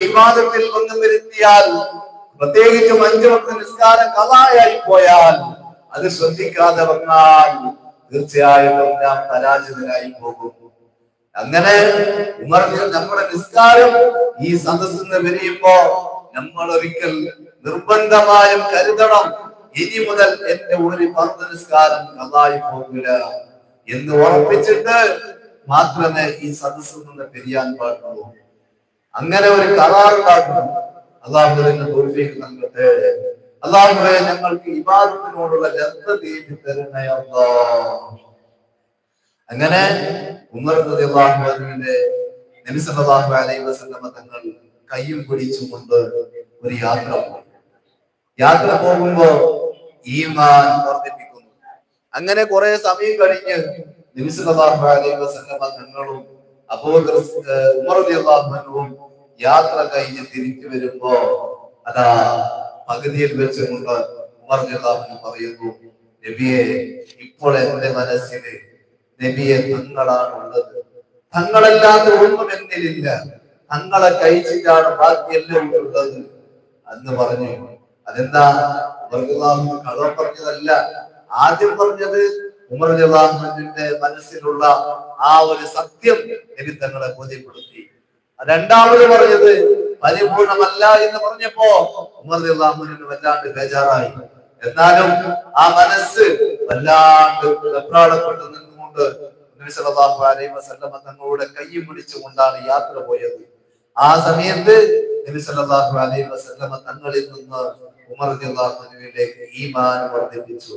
ഇബാദത്തിൽ ഭംഗം വരുത്തിയാൽ, പ്രത്യേകിച്ചും 5 വക്ത നിസ്കാരം ഖളായായി പോയാൽ, അത് ശ്രദ്ധിക്കാതെ വന്നാൽ തീർച്ചയായിട്ടും നാം പരാജിതരായി പോകും. അങ്ങനെ നമ്മുടെ നിസ്കാരം ഈ സദസ്സിൽ നിന്ന് പിരിയുമ്പോ നമ്മൾ ഒരിക്കൽ നിർബന്ധമായും കരുതണം, ഇനി മുതൽ എന്റെ ഒരു ഫർദ് നിസ്കാരം ഖളായി പോകില്ല എന്ന് ഉറപ്പിച്ചിട്ട് മാത്രമേ ഈ സദസ്സിൽ നിന്ന് പിരിയാൻ പാടുള്ളൂ. അങ്ങനെ ഒരു കരാറുണ്ടാക്കണം. അല്ലാഹുവിന്റെ തൗഫീഖ് നൽകട്ടെ. അല്ലാഹുവേ, ഞങ്ങൾക്ക് ഇബാദത്തിനോടുള്ള ലദ്ദത്ത് ഏറ്റി തരണേ അല്ലാഹ്. അങ്ങനെ ഉമർ റളിയല്ലാഹു അൻഹുവിന്റെ നബി സല്ലല്ലാഹു അലൈഹി വസല്ലം തങ്ങൾ കയ്യും പിടിച്ചുകൊണ്ട് ഒരു യാത്ര പോകുമ്പോ ഈമാൻ വർദ്ധിപ്പിക്കുന്നു. അങ്ങനെ കുറെ സമയം കഴിഞ്ഞ് നബി സല്ലല്ലാഹു അലൈഹി വസല്ലം തങ്ങളും ഉമർ റളിയല്ലാഹു അൻഹുവും യാത്ര കഴിഞ്ഞ് തിരിച്ചു വരുമ്പോ അതാ പകുതിയിൽ വെച്ചുകൊണ്ട് ഉമർ റളിയല്ലാഹു അൻഹു പറയുന്നു, നബിയെ, ഇപ്പോൾ എന്റെ മനസ്സിന് നബിയെ തങ്ങളാണ് ഉള്ളത്, തങ്ങളല്ലാത്ത ഒന്നും എന്നിലില്ല, തങ്ങളെ കഴിച്ചിട്ടാണ് ബാക്കിയെല്ലാം ഉള്ളത് എന്ന് പറഞ്ഞു. അതെന്താ? ഉമർ റളിയല്ലാഹു അൻഹു കള്ളം പറഞ്ഞതല്ല. ആദ്യം പറഞ്ഞത് ഉമർ റളിയല്ലാഹു അൻഹുവിന്റെ മനസ്സിലുള്ള ആ ഒരു സത്യം നബി തങ്ങളെ ബോധ്യപ്പെടുത്തി. രണ്ടാമത് പറഞ്ഞത് പരിപൂർണമല്ല എന്ന് പറഞ്ഞപ്പോ ഉമർ റളിയല്ലാഹു അൻഹു വല്ലാണ്ട് ബേജാറായി. എന്നാലും ആ മനസ്സ് വല്ലാണ്ട് വെപ്രാളപ്പെട്ട് നിന്നുകൊണ്ട് നബി സല്ലല്ലാഹു അലൈഹി വസല്ലം തങ്ങളുടെ കൈയും പിടിച്ചുകൊണ്ടാണ് യാത്ര പോയത്. ആ സമയത്ത് നബി സല്ലല്ലാഹു അലൈഹി വസല്ലം തങ്ങളിൽ നിന്ന് ഉമർ റളിയല്ലാഹു അൻഹുവിലേക്ക് ഈമാൻ വർദ്ധിപ്പിച്ചു.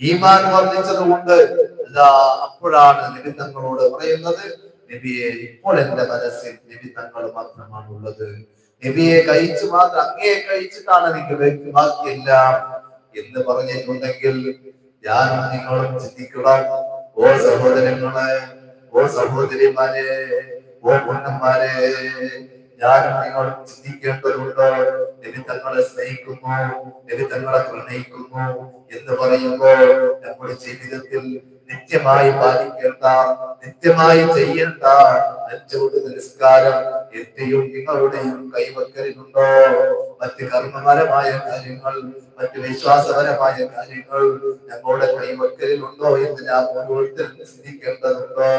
ഈമാൻ വർദ്ധിച്ചത് കൊണ്ട് അപ്പോഴാണ് നബി തങ്ങളോട് പറയുന്നത്, നബിയെ, ഇപ്പോൾ എന്റെ മനസ്സിൽ നബി തങ്ങൾ മാത്രമാണ് ഉള്ളത്, നബിയെ കഴിച്ചു മാത്രം, അങ്ങേ കഴിച്ചിട്ടാണ് എനിക്ക് ബാക്കിയെല്ലാം എന്ന് പറഞ്ഞിട്ടുണ്ടെങ്കിൽ ഞാനും നിങ്ങളും ചിന്തിക്കണം. ഓ സഹോദരങ്ങളെ, ഓ സഹോദരിമാരെ, ഓ പൊന്നന്മാരെ, ഞാനും നിങ്ങളും ചിന്തിക്കേണ്ടതുണ്ട്. നബി തങ്ങളെ സ്നേഹിക്കുന്നു, നബി തങ്ങളെ പ്രണയിക്കുന്നു എന്ന് പറയുമ്പോൾ നമ്മുടെ ജീവിതത്തിൽ നിത്യമായി പാലിക്കേണ്ട, നിത്യമായി ചെയ്യേണ്ട 5 വക്ത നിസ്കാരം എന്റെയും നിങ്ങളുടെയും കൈവക്കലിലുണ്ടോ? മറ്റ് കർമ്മപരമായ കാര്യങ്ങൾ, മറ്റ് വിശ്വാസപരമായ കാര്യങ്ങൾ ഞങ്ങളുടെ കൈവക്കലിലുണ്ടോ എന്ന് നാം ഓരോരുത്തരും ചിന്തിക്കേണ്ടതുണ്ടോ?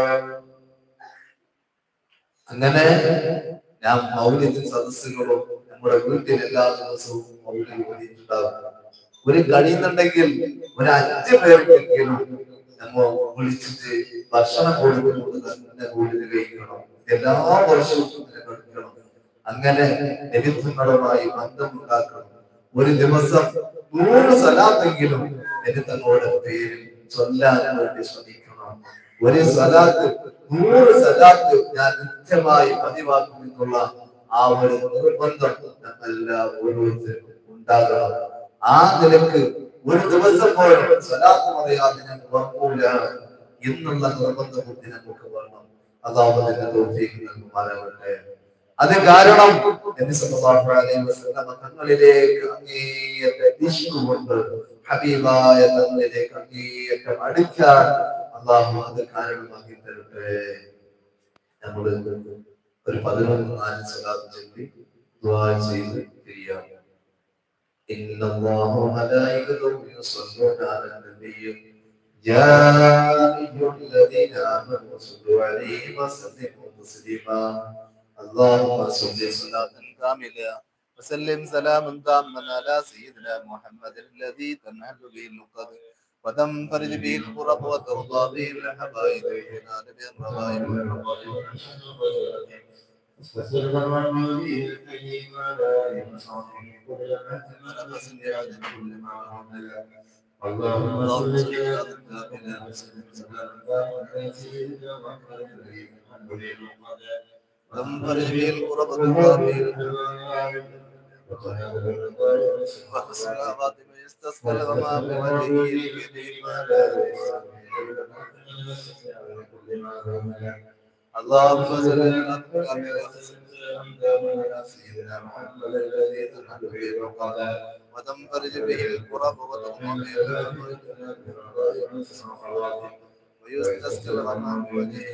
അങ്ങനെ നാം മൗലിദ് സദസ്സുകളും നമ്മുടെ വീട്ടിൽ എല്ലാ ദിവസവും മൗലിദ് ഓതിയിട്ടുണ്ടാകും. ഒരു കഴിയുന്നുണ്ടെങ്കിൽ ഒരു 5 പേർക്കെങ്കിലും നമ്മൾ വിളിച്ചിട്ട് ഭക്ഷണം കൊടുക്കുന്നത് തന്നെ കൂടുതൽ കഴിക്കണം. എല്ലാ വർഷവും കഴിക്കണം. അങ്ങനെ നബിതങ്ങളുമായി ബന്ധമുണ്ടാക്കണം. ഒരു ദിവസം 100 സലാത്തെങ്കിലും നബിതങ്ങളുടെ പേരിൽ ചൊല്ലാൻ വേണ്ടി ശ്രമിക്കണം. ഒരു സലാത്ത് 100 സലാത്ത് ഞാൻ നിത്യമായി പതിവാക്കും എന്നുള്ള ആ ഒരു നിർബന്ധം നമ്മളെല്ലാം ഓരോരുത്തർക്കും ഉണ്ടാകണം. ആ നിലക്ക് ഒരു ദിവസം പോലും സലാത്ത് പറയാതെ ഞാൻ ഉറങ്ങൂല എന്നുള്ള നിർബന്ധം ബുദ്ധി നമുക്ക് വേണം. അല്ലാഹുവിന്റെ തൗഫീഖ് നൽകുമാറാകട്ടെ. അത് കാരണം നബി സല്ലല്ലാഹു അലൈഹി വസല്ലം തങ്ങളിലേക്ക് അങ്ങേയറ്റം ഇഷ്ക് കൊണ്ട് ഹബീബായ തങ്ങളിലേക്ക് അങ്ങേയറ്റം അടുക്കാൻ അല്ലാഹു അത് കാരണമാക്കി തരട്ടെ. നമ്മൾ ഒരു 11 സലാത്ത് ചൊല്ലി ദുആ ചെയ്ത് പിരിയാം. ഇന്നല്ലാഹു മലായികതുഹു യുസല്ലൂന അലൻ-നബിയ്യ് യാ അയ്യുഹല്ലദീന ആമനൂ സ്വല്ലു അലൈഹി വസല്ലിമു തസ്ലീമാ. اللهم صل صلاة كاملة وسلم سلاما تاما على سيدنا محمد الذي تنحل به العقد وتنفرج به الكرب وترضى به الحبائب وينال به الرغائب والرغائب. اللهم صل على كاملة وسلم سلاما تاما على سيدنا محمد الذي تنحل به العقد وتنفرج به الكرب وترضى به الحبائب وحسن خاتمة يستسقى الغمام بوجهه الكريم على اللهم صل على سيدنا محمد الذي تنحل به العقد وتنفرج به الكرب وترضى به الحبائب ويستسقى الغمام وجهه